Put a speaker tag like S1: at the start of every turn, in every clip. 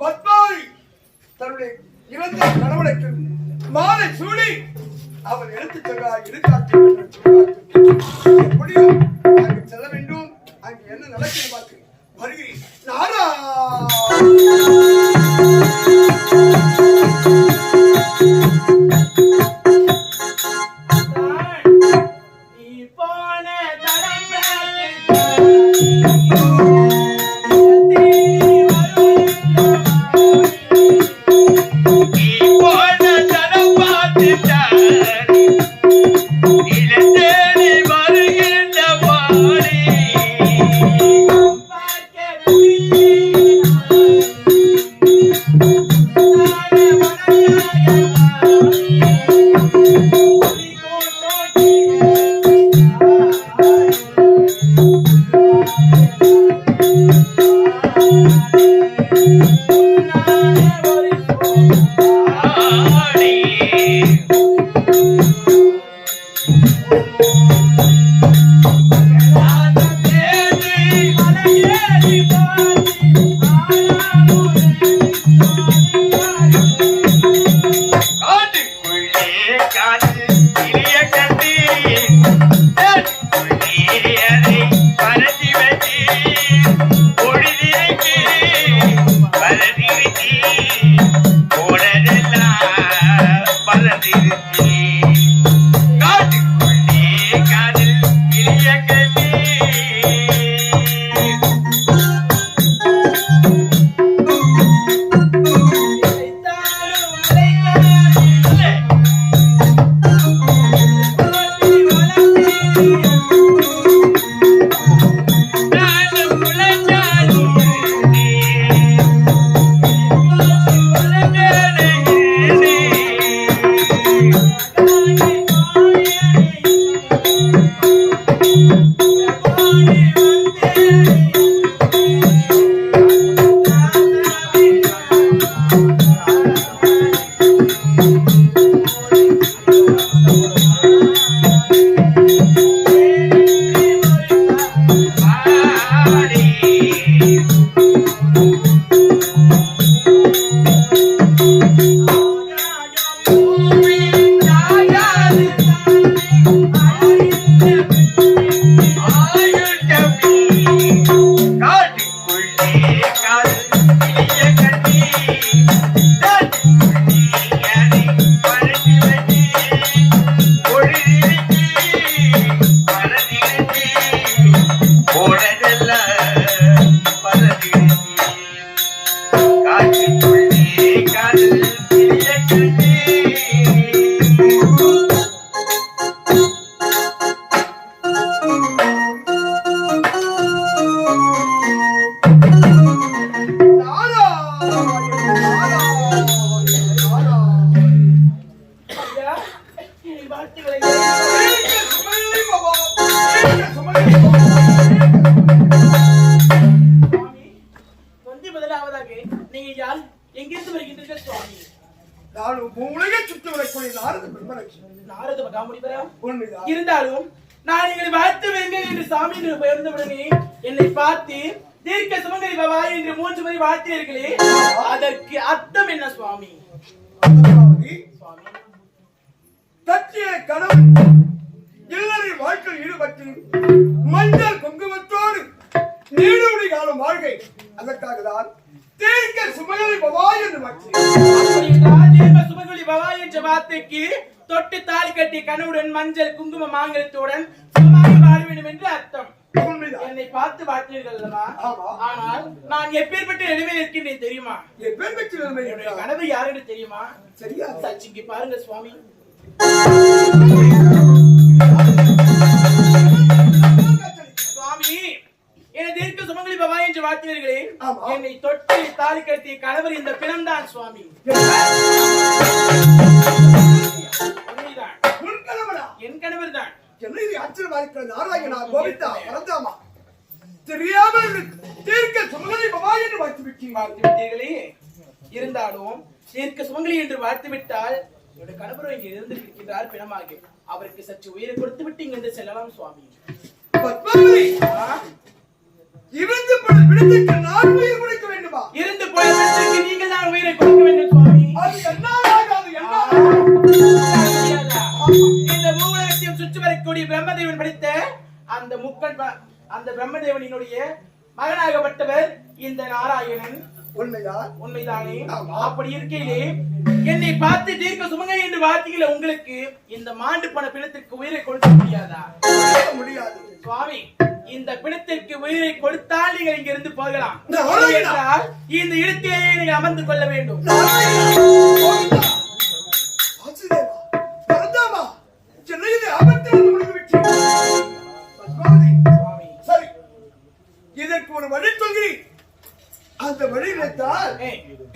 S1: பத்மாவதி தன்னுடைய இறந்த கணவனுக்கு மாலை சூடி அவன் எடுத்துச் செல்வார் இருக்காட்சி எப்படியும் அங்கு செல்ல வேண்டும். அங்கு என்ன நடக்கிறது பார்த்து வருகிறேன். நாரா
S2: இருந்தாலும் நான் எங்களை வாழ்த்து வேங்க என்று சாமி என்று பெயர்ந்தவுடனே என்னை பார்த்து தீர்க்க சுமங்கலி பவாய் என்று 3 முறை வாழ்த்தீர்களே, அதற்கு அர்த்தம் என்ன சுவாமி?
S1: தத்திய கடவுள் எல்லாரின் வாழ்க்கையில் ஈடுபட்டு மஞ்சள் குங்குமத்தோடு நீடுடி காலம் வாழ்க்கை, அதற்காக தான் தீர்க்க சுமங்கலி பவாய் என்று
S2: சுமங்கலி பவாய் என்ற வார்த்தைக்கு தொட்டு தாலி கட்டி கணவுடன் மஞ்சள் குங்கும மாங்கல்யத்துடன் சுகமாக வாழ வேண்டும் என்று அர்த்தம். என்னை பார்த்து வாழ்த்தீர்கள் அல்லவா? ஆனால் நான் எப்பேற்பட்ட நிலைமையில் இருக்கின்றேன் தெரியுமா? என்னுடைய கனவு யார் என்று தெரியுமா?
S1: சரியா
S2: சச்சிக்கு பாருங்க சுவாமி. சுவாமி என்னை தீர்க்க சுமங்கலி பவாய் என்று வாழ்த்தீர்களே, என்னை தொட்டு தாலி கட்டி கணவர் இந்த பிணம்தான் சுவாமி. என் கணவர் தான்.
S1: நாராயணா கோவிந்தா பரந்தாமா தெரியாமல் தீர்க்க சுமங்கலி பவாய் என்று வாழ்த்து
S2: விட்டீர்களே. இருந்தாலும் தீர்க்க சுமங்கலி என்று வாழ்த்து விட்டால் என்னுடைய கணவர் இங்கே இருந்திருக்கிறார் பிணமாகி, அவருக்கு சற்று உயிரை கொடுத்து விட்டு இங்கிருந்து செல்லலாம் சுவாமி.
S1: இருந்து போன பிணத்திற்கு நான் உயிர் கொடுக்க வேண்டுமா?
S2: இருந்து போன பிணத்திற்கு நீங்கள் தான் உயிரை கொடுக்க வேண்டும் சுவாமி.
S1: அது என்னால் ஆகாது, என்னால் ஆகாது.
S2: இந்த மூலகத்தையும் சுற்றி வரக்கூடிய பிரம்மதேவன் படித்த அந்த அந்த பிரம்மதேவனினுடைய மகனாகப்பட்டவர் இந்த நாராயணன். உண்மைதானே? அப்படி இருக்கையிலே என்னை பார்த்து தீர்க்க சுமங்க என்று வார்த்தையில உங்களுக்கு இந்த மாண்டு பண பிணத்திற்கு உயிரை கொடுக்க முடியாதா?
S1: முடியாது
S2: சுவாமி. இந்த பிணத்திற்கு உயிரை கொடுத்தால் நீங்கள் இங்க இருந்து போகலாம். இந்த இடத்திலேயே நீங்கள் அமர்ந்து கொள்ள வேண்டும்.
S1: இதற்கு ஒரு வழி சொல்கிறேன். அந்த வழி நினைத்தால்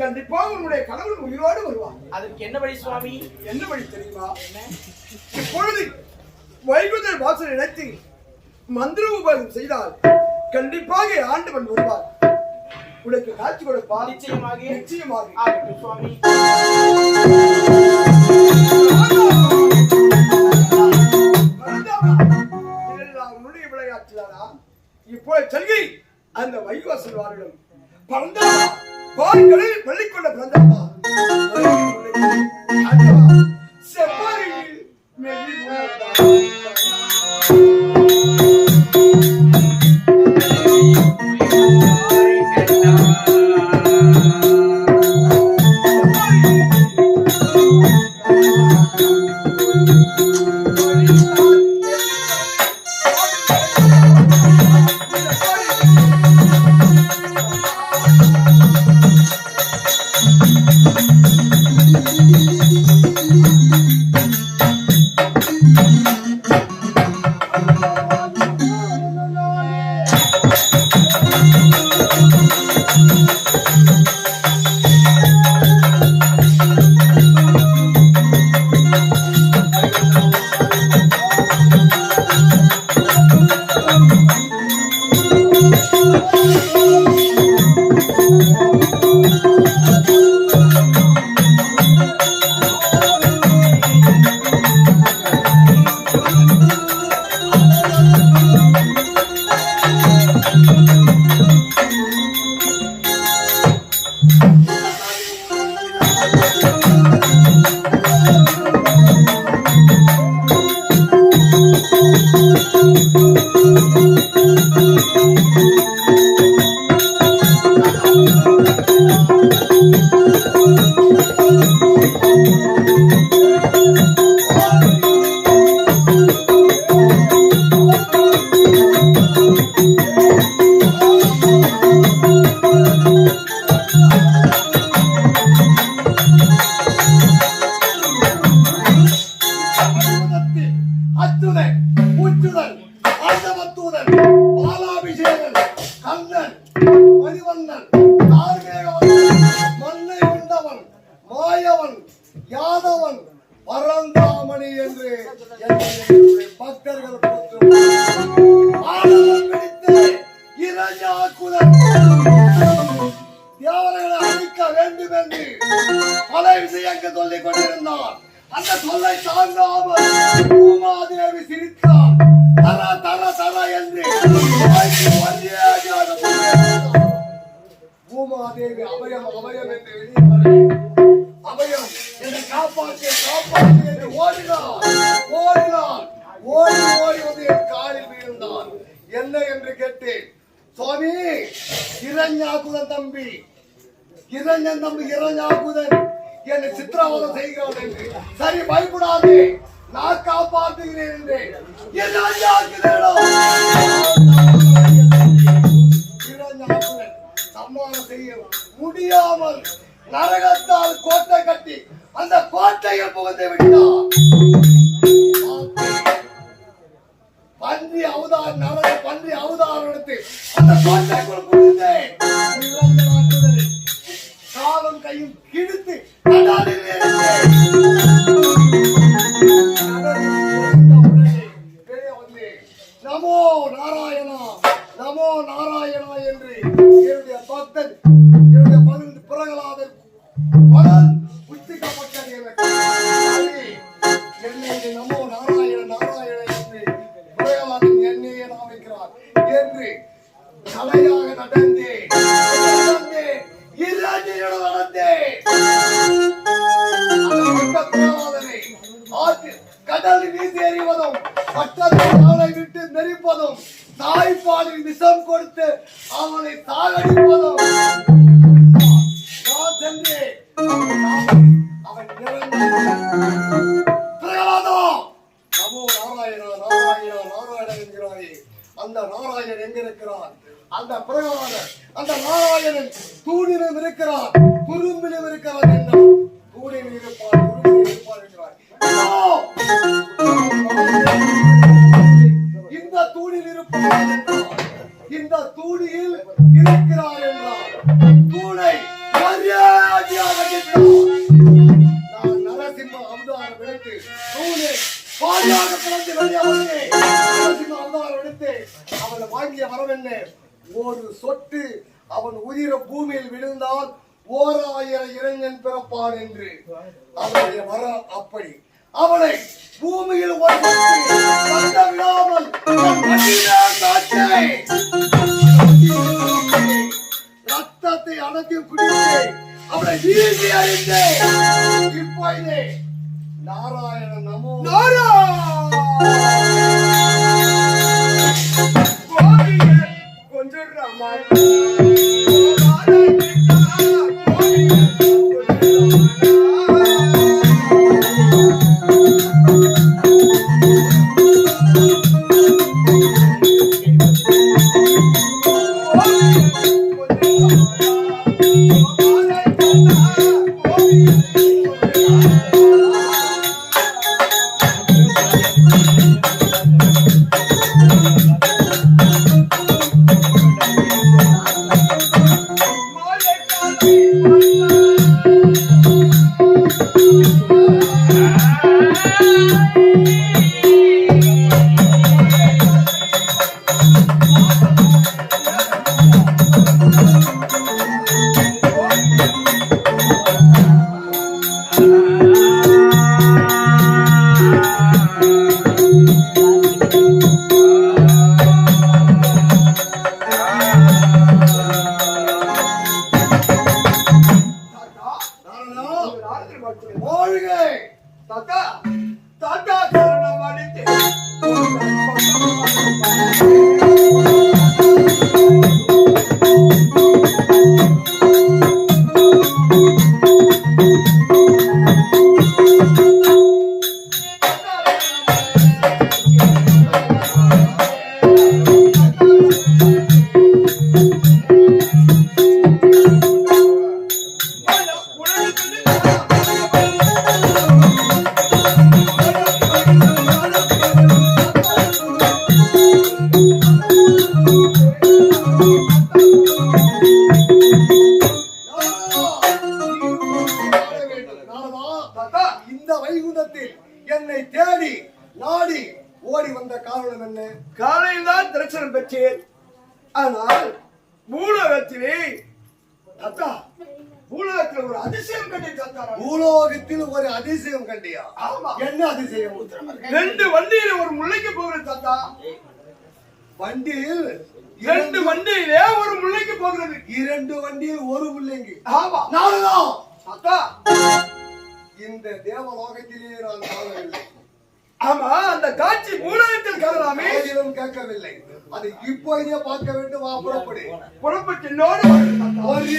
S1: கண்டிப்பாக உன்னுடைய கணவன் உயிரோடு வருவான்.
S2: அதற்கு என்ன வழி சுவாமி?
S1: என்ன வழி தெரியுமா? இப்பொழுது வைகுந்தர் வாசல் நினைத்து மந்திர உபயோகம் செய்தால் கண்டிப்பாக ஆண்டவன் வருவார். உனக்கு காட்சி கொடுப்பார்.
S2: நிச்சயமாக
S1: நிச்சயமாக
S2: சுவாமி.
S1: உன்னுடைய விளையாட்டுதானா? இப்போ செல்கி அந்த வைகுவாசல் வாரிடம் பறந்தாமா பால்களில் பள்ளிக்கொண்ட பிறந்தாமா செவ்வாயில் மெல்லி பூமாதேவி அபயம் அபயம் என்று அபயம் என்னை காப்பாற்று காப்பாற்று என்று ஓடினான் ஓடினான் ஓடி ஓடி வந்து என் காலில் வீழ்ந்தான். என்ன என்று கேட்டேன். சுவாமி, இரண்யாகுதன் தம்பி, இரண்யன் தம்பி இரண்யாகுதன் என்னை சித்திரவதம் செய்கிறான் என்று. சரி, பயப்படாதே, நான் காப்பாற்றுகிறேன் என்றேன். சம்மானம் செய்ய முடியாமல் நரகத்தால் கோட்டை கட்டி அந்த கோட்டையில் புகுந்து விட்டார். பன்றி அவதார் நரக பன்றி அவதாரம் எடுத்து அந்த கோட்டைக்குள் புகுந்து காலும் கையும் கிழித்து நமோ நாராயணா நமோ நாராயணா என்று என்னுடைய பக்தன் என்னுடைய 15 பிறகளாத பலன் புத்திக்கப்பட்டது. எனக்கு நமோ நாராயண நாராயண என்று பிறகளாதன் என்னையே நாமிக்கிறார் என்று தலையா கடலில் வீசி எறிவதும் பட்டத்தில் அவளை விட்டு நெரிப்பதும் தாய்ப்பாலில் விஷம் கொடுத்து அவனை சாகடிப்பதும் நான் சென்று அவன் பிரகலாதம் நமோ நாராயணா நாராயணா நாராயணன் என்கிறாரே அந்த நாராயணன் எங்க இருக்கிறான்? அந்த பிரகலாதன் அந்த நாராயணன் தூணிலும் இருக்கிறான் துரும்பிலும் இருக்கிறான் என்றான். தூணில் இருப்பான் துரும்பில் இருப்பான் என்கிறார். இந்த தூணில் இருப்பான் என்றான். இந்த தூணில் இருக்கிறார் என்றார். தூணை மரியாதையாக நான் நரசிம்ம அவதாரம் எடுத்து தூணை பாதியாக பிறந்து வெளியே வந்தேன். நரசிம்ம அவதாரம் எடுத்து அவனை வாங்கிய வரம் என்ன? ஒரு சொட்டு அவன் உயிர பூமியில் விழுந்தால் 1000 இளைஞன் பிறப்பான் என்று அவனுடைய வரம். அப்படி அவனை பூமியில் விடாமல் ரத்தத்தை அடக்கி குடித்து அவனை வீசி அறிந்தேன். இப்போதே நாராயணன் நமோ கொஞ்சம் இந்த வைகுண்டத்தில் என்னை தேடி நாடி ஓடி வந்த காரணம் என்ன?
S3: காலையில் தான் தரிசனம் பெற்றேன். ஆனால் பூலோகத்திலே தாத்தா பூலோகத்தில் ஒரு அதிசயம் கண்டிருக்கா?
S1: பூலோகத்தில் ஒரு அதிசயம் கண்டியா?
S3: ஆமா.
S1: என்ன அதிசயம்?
S3: 2 வண்டியில ஒரு முல்லைக்கு போகிறது தாத்தா.
S1: வண்டியில்
S3: 2 வண்டியிலே ஒரு முல்லைக்கு போகிறது.
S1: 2 வண்டியில் ஒரு முல்லைக்கு.
S3: ஆமா.
S1: நானுதான்
S3: தாத்தா
S1: இந்த தேவலோகத்திலே நான் காணவில்லை.
S3: ஆமா, அந்த காட்சி பூலோகத்தில் காணலாமே.
S1: கேட்கவில்லை. அதை இப்போதே பார்க்க வேண்டும். புறப்படு.
S3: புறப்பட்டு என்னோடு
S1: ஒரே